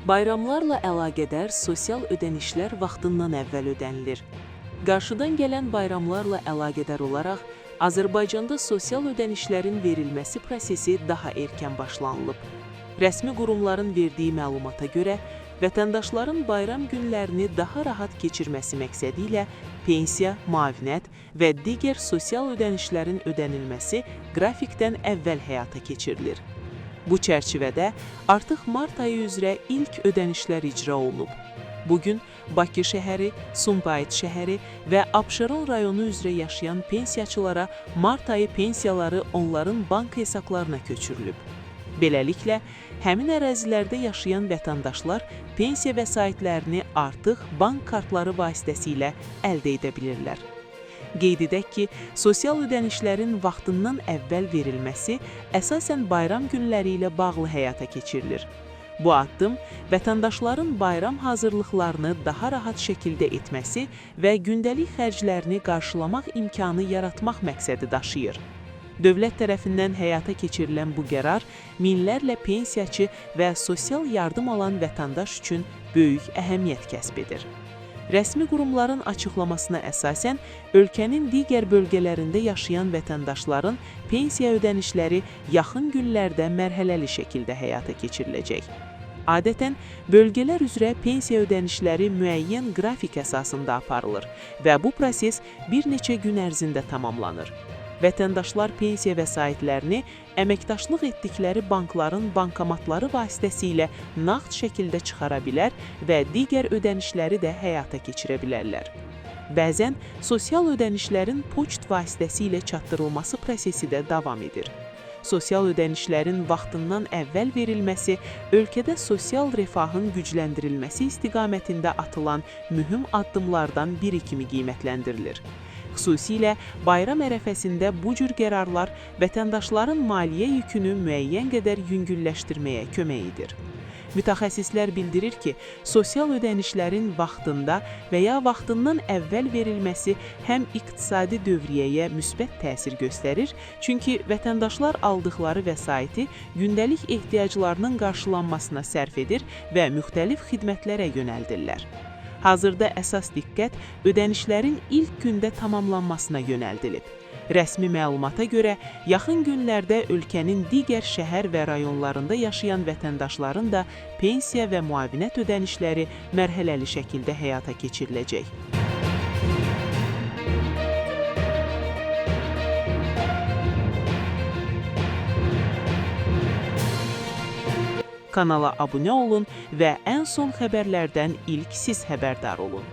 Bayramlarla əlaqədar sosial ödənişlər vaxtından əvvəl ödənilir. Qarşıdan gələn bayramlarla əlaqədar olaraq Azərbaycanda sosial ödənişlərin verilməsi prosesi daha erkən başlanılıb. Rəsmi qurumların verdiyi məlumata görə, vətəndaşların bayram günlərini daha rahat keçirməsi məqsədi ilə pensiya, müavinət və digər sosial ödənişlərin ödənilməsi qrafikdən əvvəl həyata keçirilir. Bu çərçivədə artıq mart ayı üzrə ilk ödənişlər icra olunub. Bugün Bakı şəhəri, Sumqayıt şəhəri və Abşeron rayonu üzrə yaşayan pensiyaçılara mart ayı pensiyaları onların bank hesablarına köçürülüb. Beləliklə, həmin ərazilərdə yaşayan vətəndaşlar pensiya vəsaitlərini artıq bank kartları vasitəsilə əldə edə bilirlər. Qeyd edək ki, sosial ödənişlərin vaxtından əvvəl verilməsi əsasən bayram günləri ilə bağlı həyata keçirilir. Bu addım vətəndaşların bayram hazırlıqlarını daha rahat şəkildə etməsi və gündəlik xərclərini qarşılamaq imkanı yaratmaq məqsədi daşıyır. Dövlət tərəfindən həyata keçirilən bu qərar minlərlə pensiyaçı və sosial yardım alan vətəndaş üçün böyük əhəmiyyət kəsb edir. Rəsmi qurumların açıqlamasına əsasən, ölkənin digər bölgələrində yaşayan vətəndaşların pensiya ödənişləri yaxın günlərdə mərhələli şəkildə həyata keçiriləcək. Adətən, bölgələr üzrə pensiya ödənişləri müəyyən qrafik əsasında aparılır və bu proses bir neçə gün ərzində tamamlanır. Vətəndaşlar pensiya vəsaitlərini əməkdaşlıq etdikləri bankların bankomatları vasitəsilə nağd şəkildə çıxara bilər və digər ödənişləri də həyata keçirə bilərlər. Bəzən sosial ödənişlərin poçt vasitəsilə çatdırılması prosesi də davam edir. Sosial ödənişlərin vaxtından əvvəl verilməsi ölkədə sosial refahın gücləndirilməsi istiqamətində atılan mühüm addımlardan biri kimi qiymətləndirilir. Xüsusilə bayram ərəfəsində bu cür qərarlar vətəndaşların maliyyə yükünü müəyyən qədər yüngülləşdirməyə kömək edir. Mütəxəssislər bildirir ki, sosial ödənişlərin vaxtında və ya vaxtından əvvəl verilməsi həm iqtisadi dövriyyəyə müsbət təsir göstərir, çünki vətəndaşlar aldıqları vəsaiti gündəlik ehtiyaclarının qarşılanmasına sərf edir və müxtəlif xidmətlərə yönəldirlər. Hazırda əsas diqqət ödənişlərin ilk gündə tamamlanmasına yönəldilib. Rəsmi məlumata görə, yaxın günlərdə ölkənin digər şəhər və rayonlarında yaşayan vətəndaşların da pensiya və müavinət ödənişləri mərhələli şəkildə həyata keçiriləcək. Kanala abunə olun və ən son xəbərlərdən ilk siz xəbərdar olun.